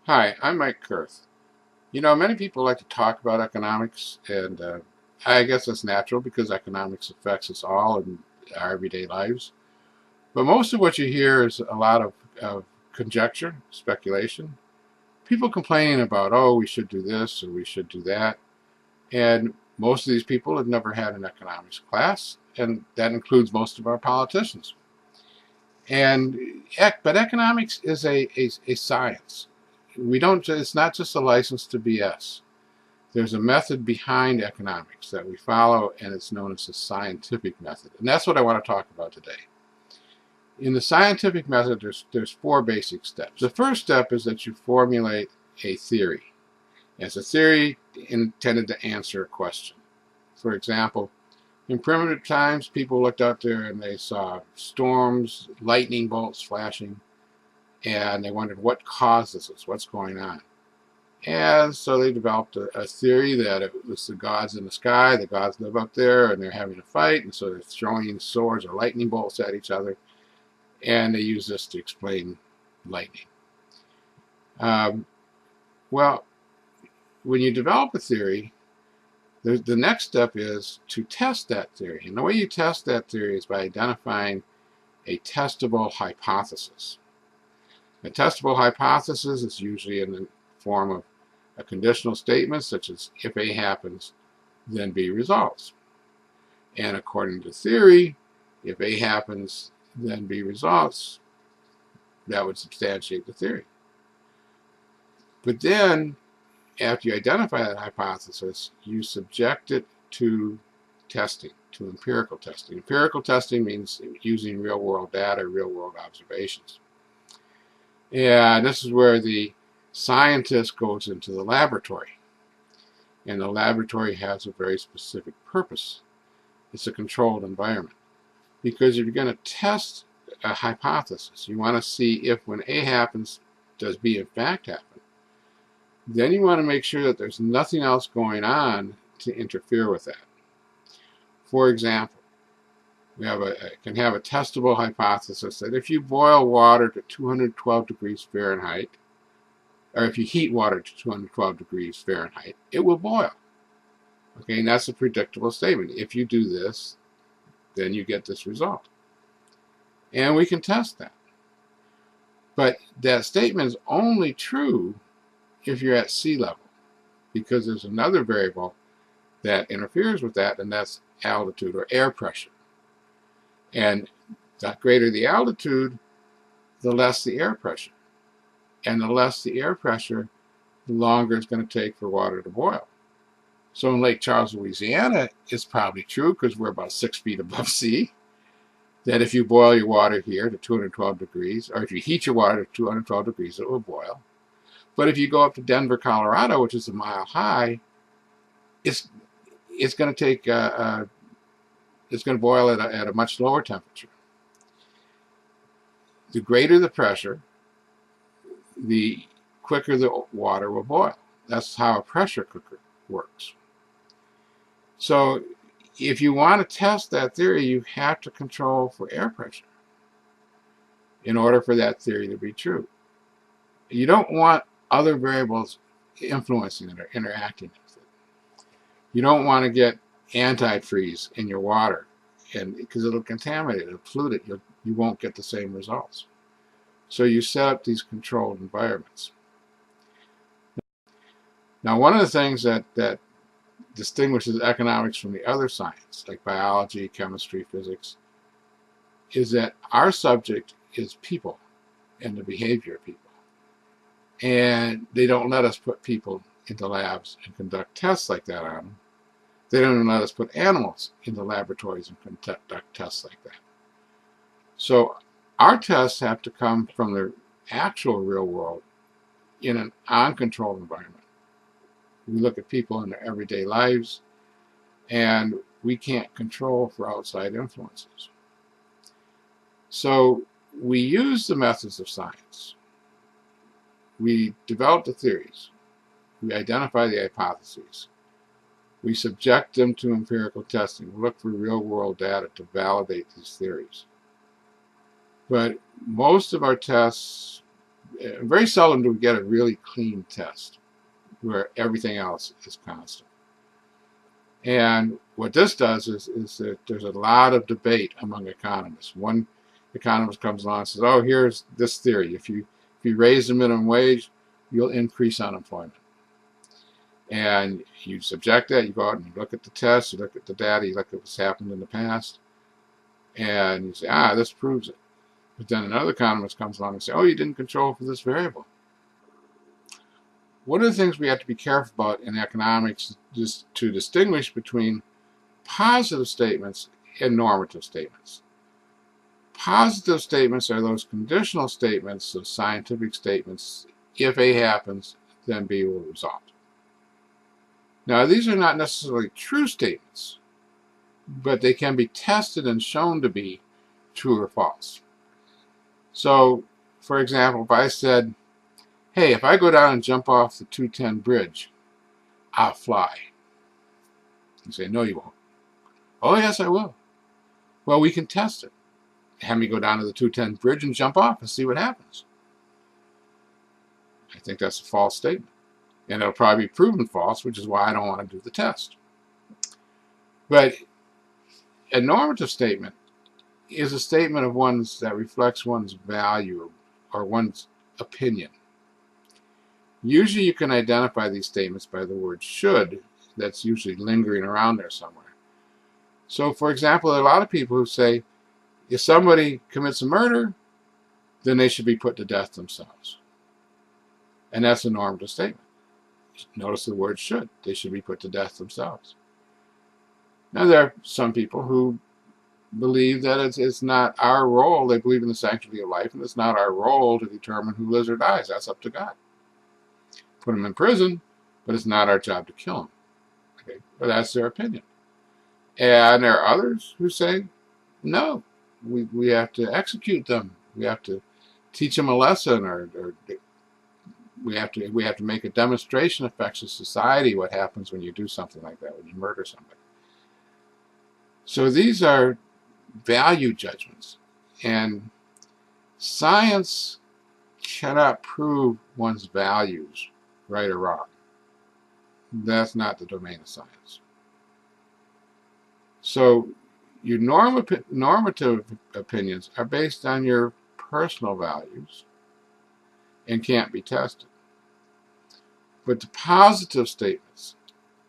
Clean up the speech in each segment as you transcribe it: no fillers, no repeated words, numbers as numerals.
Hi, I'm Mike Kurth. Many people like to talk about economics, and I guess that's natural because economics affects us all in our everyday lives. But most of what you hear is a lot of conjecture, speculation, people complaining about, oh, we should do this or we should do that. And most of these people have never had an economics class, and that includes most of our politicians. But economics is a science. We don't. It's not just a license to BS. There's a method behind economics that we follow, and it's known as the scientific method. And that's what I want to talk about today. In the scientific method, there's four basic steps. The first step is that you formulate a theory. It's a theory intended to answer a question. For example, in primitive times, people looked out there and they saw storms, lightning bolts flashing, and they wondered what causes this, what's going on. And so they developed a theory that it was the gods in the sky, the gods live up there, and they're having a fight, and so they're throwing swords or lightning bolts at each other, and they use this to explain lightning. Um, well, when you develop a theory, the next step is to test that theory. And the way you test that theory is by identifying a testable hypothesis. A testable hypothesis is usually in the form of a conditional statement such as if A happens, then B results. And according to theory, if A happens, then B results, that would substantiate the theory. But then, after you identify that hypothesis, you subject it to testing, to empirical testing. Empirical testing means using real-world data, real-world observations. And this is where the scientist goes into the laboratory. And the laboratory has a very specific purpose. It's a controlled environment. Because if you're going to test a hypothesis, you want to see if when A happens, does B in fact happen? Then you want to make sure that there's nothing else going on to interfere with that. For example, we can have a testable hypothesis that if you boil water to 212 degrees Fahrenheit, or if you heat water to 212 degrees Fahrenheit, it will boil. Okay, and that's a predictable statement. If you do this, then you get this result. And we can test that. But that statement is only true if you're at sea level, because there's another variable that interferes with that, and that's altitude or air pressure. And the greater the altitude, the less the air pressure. And the less the air pressure, the longer it's going to take for water to boil. So in Lake Charles, Louisiana, it's probably true, because we're about 6 feet above sea, that if you boil your water here to 212 degrees, or if you heat your water to 212 degrees, it will boil. But if you go up to Denver, Colorado, which is a mile high, it's going to take it's going to boil at a much lower temperature. The greater the pressure, the quicker the water will boil. That's how a pressure cooker works. So if you want to test that theory, you have to control for air pressure in order for that theory to be true. You don't want other variables influencing it or interacting with it. You don't want to get antifreeze in your water, and because it'll contaminate it, it'll pollute it, you won't get the same results. So you set up these controlled environments. Now, one of the things that distinguishes economics from the other science, like biology, chemistry, physics, is that our subject is people and the behavior of people. And they don't let us put people into labs and conduct tests like that on them. They don't even let us put animals into laboratories and conduct tests like that. So our tests have to come from the actual real world in an uncontrolled environment. We look at people in their everyday lives, and we can't control for outside influences. So we use the methods of science. We develop the theories. We identify the hypotheses. We subject them to empirical testing. We look for real-world data to validate these theories. But most of our tests very seldom do we get a really clean test where everything else is constant. And what this does is that there's a lot of debate among economists. One economist comes along and says, oh, here's this theory. If you raise the minimum wage, you'll increase unemployment. And you subject that, you go out and you look at the tests, you look at the data, you look at what's happened in the past, and you say, this proves it. But then another economist comes along and says, oh, you didn't control for this variable. One of the things we have to be careful about in economics is to distinguish between positive statements and normative statements. Positive statements are those conditional statements, those scientific statements. If A happens, then B will result. Now, these are not necessarily true statements, but they can be tested and shown to be true or false. So, for example, if I said, hey, if I go down and jump off the 210 bridge, I'll fly. You say, no, you won't. Oh, yes, I will. Well, we can test it. Have me go down to the 210 bridge and jump off and see what happens. I think that's a false statement. And it'll probably be proven false, which is why I don't want to do the test. But a normative statement is a statement of one's that reflects one's value or one's opinion. Usually you can identify these statements by the word should, that's usually lingering around there somewhere. So, for example, there are a lot of people who say, if somebody commits a murder, then they should be put to death themselves. And that's a normative statement. Notice the word should. They should be put to death themselves. Now, there are some people who believe that it's not our role. They believe in the sanctity of life, and it's not our role to determine who lives or dies. That's up to God. Put them in prison, but it's not our job to kill them. Okay? But that's their opinion. And there are others who say, no, we have to execute them. We have to teach them a lesson, or we have to make a demonstration effects of society what happens when you do something like that, when you murder somebody. So these are value judgments, and science cannot prove one's values, right or wrong. That's not the domain of science. So your normative opinions are based on your personal values and can't be tested. But the positive statements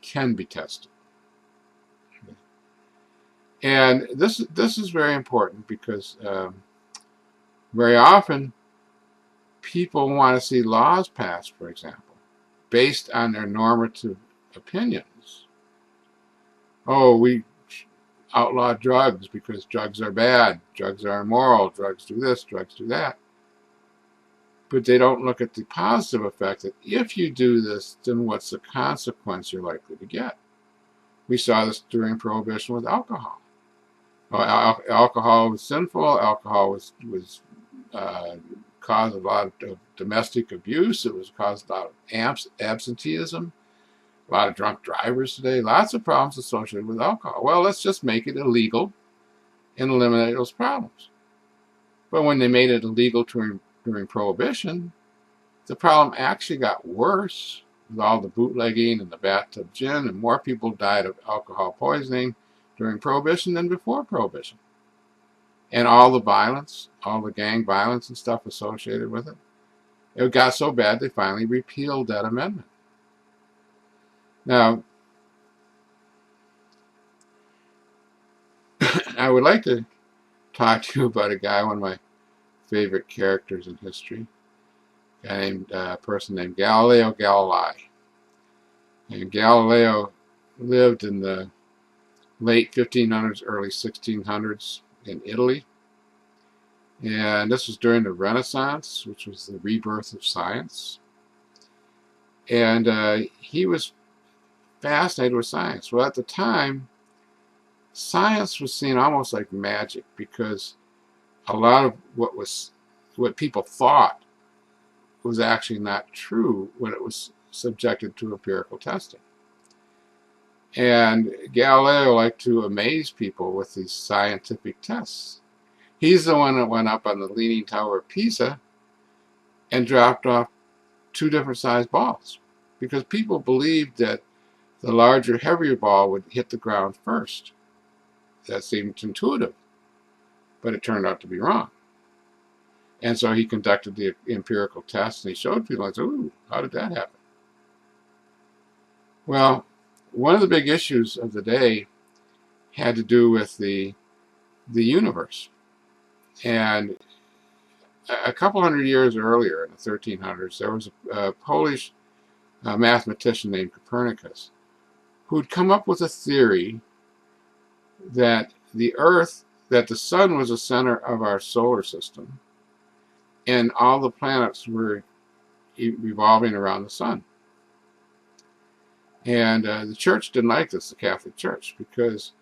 can be tested. And this is very important because very often people want to see laws passed, for example, based on their normative opinions. Oh, we outlaw drugs because drugs are bad, drugs are immoral, drugs do this, drugs do that. But they don't look at the positive effect that if you do this, then what's the consequence you're likely to get? We saw this during Prohibition with alcohol. Alcohol was sinful. Alcohol was caused a lot of domestic abuse. It was caused a lot of absenteeism. A lot of drunk drivers today. Lots of problems associated with alcohol. Well, let's just make it illegal and eliminate those problems. But when they made it illegal during Prohibition, the problem actually got worse with all the bootlegging and the bathtub gin, and more people died of alcohol poisoning during Prohibition than before Prohibition. And all the violence, all the gang violence and stuff associated with it, it got so bad they finally repealed that amendment. Now, I would like to talk to you about a guy, one of my favorite characters in history, a person named Galileo Galilei. And Galileo lived in the late 1500s, early 1600s in Italy. And this was during the Renaissance, which was the rebirth of science. And he was fascinated with science. Well, at the time, science was seen almost like magic because a lot of what people thought was actually not true when it was subjected to empirical testing. And Galileo liked to amaze people with these scientific tests. He's the one that went up on the Leaning Tower of Pisa and dropped off two different sized balls because people believed that the larger, heavier ball would hit the ground first. That seemed intuitive, but it turned out to be wrong. And so he conducted the empirical tests and he showed people, I said, ooh, how did that happen? Well, one of the big issues of the day had to do with the universe. And a couple hundred years earlier, in the 1300s, there was a Polish mathematician named Copernicus who'd come up with a theory that that the sun was the center of our solar system, and all the planets were revolving around the sun. And the church didn't like this, the Catholic Church, because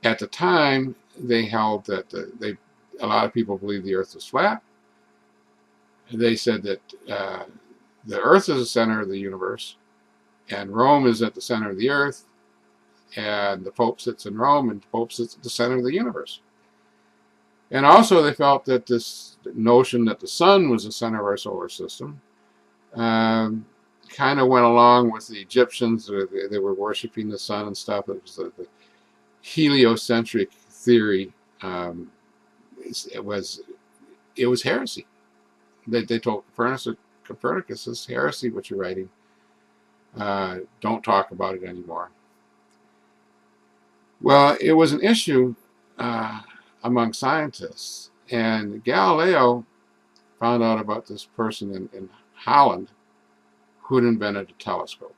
at the time they held that a lot of people believed the earth was flat. They said that the earth is the center of the universe, and Rome is at the center of the earth, and the Pope sits in Rome, and the Pope sits at the center of the universe. And also they felt that this notion that the sun was the center of our solar system kind of went along with the Egyptians. They were worshiping the sun and stuff. It was the heliocentric theory. It was heresy. They told Copernicus, this is heresy what you're writing. Don't talk about it anymore. Well, it was an issue among scientists. And Galileo found out about this person in Holland who'd invented a telescope.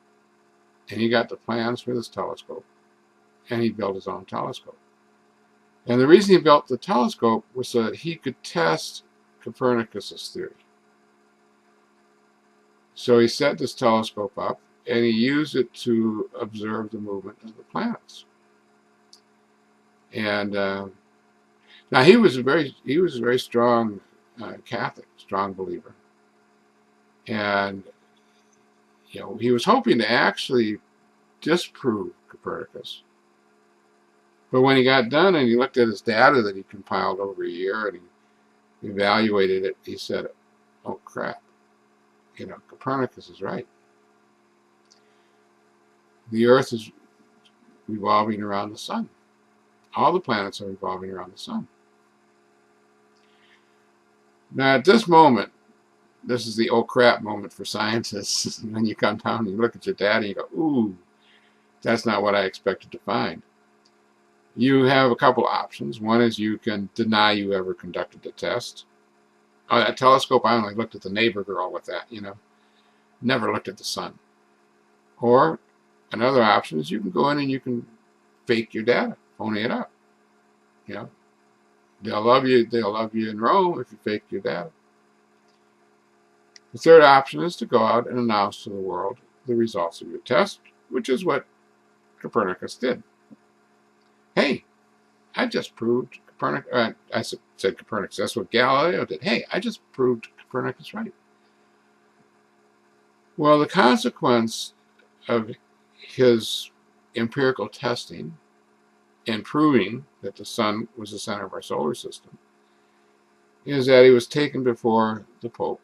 And he got the plans for this telescope, and he built his own telescope. And the reason he built the telescope was so that he could test Copernicus's theory. So he set this telescope up, and he used it to observe the movement of the planets. And now he was a very strong Catholic, strong believer, and he was hoping to actually disprove Copernicus. But when he got done and he looked at his data that he compiled over a year and he evaluated it, he said, "Oh crap! Copernicus is right. The Earth is revolving around the sun. All the planets are revolving around the sun." Now, at this moment, this is the oh crap moment for scientists. When you come down and you look at your data and you go, ooh, that's not what I expected to find. You have a couple options. One is you can deny you ever conducted the test. Oh, that telescope, I only looked at the neighbor girl with that, never looked at the sun. Or another option is you can go in and you can fake your data, phony it up. They'll love you in Rome if you fake your data. The third option is to go out and announce to the world the results of your test, which is what Copernicus did. Hey, I just proved Copernicus. I said Copernicus. That's what Galileo did. Hey, I just proved Copernicus right. Well, the consequence of his empirical testing and proving that the sun was the center of our solar system is that he was taken before the Pope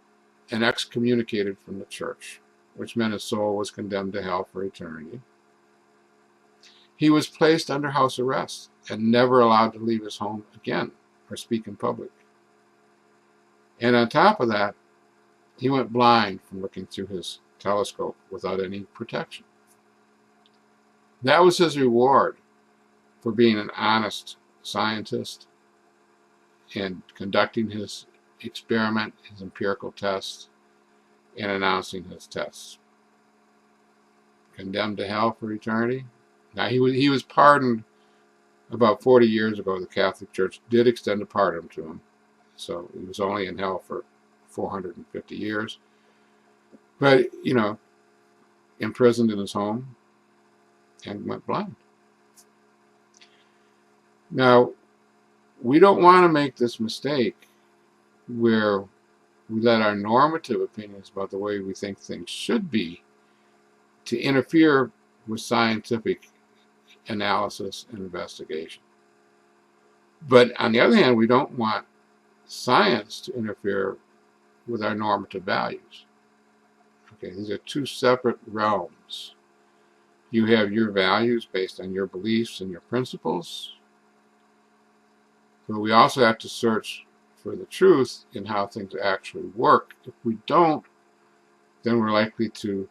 and excommunicated from the church, which meant his soul was condemned to hell for eternity. He was placed under house arrest and never allowed to leave his home again or speak in public. And on top of that, he went blind from looking through his telescope without any protection. That was his reward for being an honest scientist and conducting his experiment, his empirical tests, and announcing his tests. Condemned to hell for eternity. Now, he was pardoned about 40 years ago. The Catholic Church did extend a pardon to him. So he was only in hell for 450 years. But, imprisoned in his home and went blind. Now, we don't want to make this mistake where we let our normative opinions about the way we think things should be to interfere with scientific analysis and investigation. But on the other hand, we don't want science to interfere with our normative values. Okay, these are two separate realms. You have your values based on your beliefs and your principles, but we also have to search for the truth in how things actually work. If we don't, then we're likely to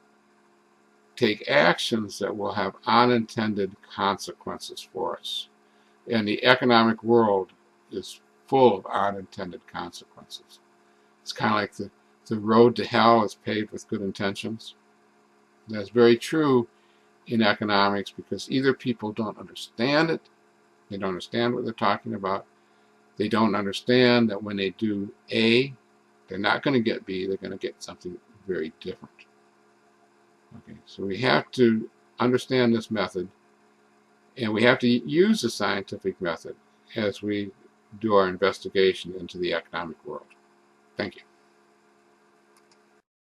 take actions that will have unintended consequences for us. And the economic world is full of unintended consequences. It's kind of like the road to hell is paved with good intentions. That's very true in economics, because either people don't understand it, they don't understand what they're talking about, they don't understand that when they do A, they're not going to get B, they're going to get something very different. Okay, so we have to understand this method, and we have to use the scientific method as we do our investigation into the economic world. Thank you.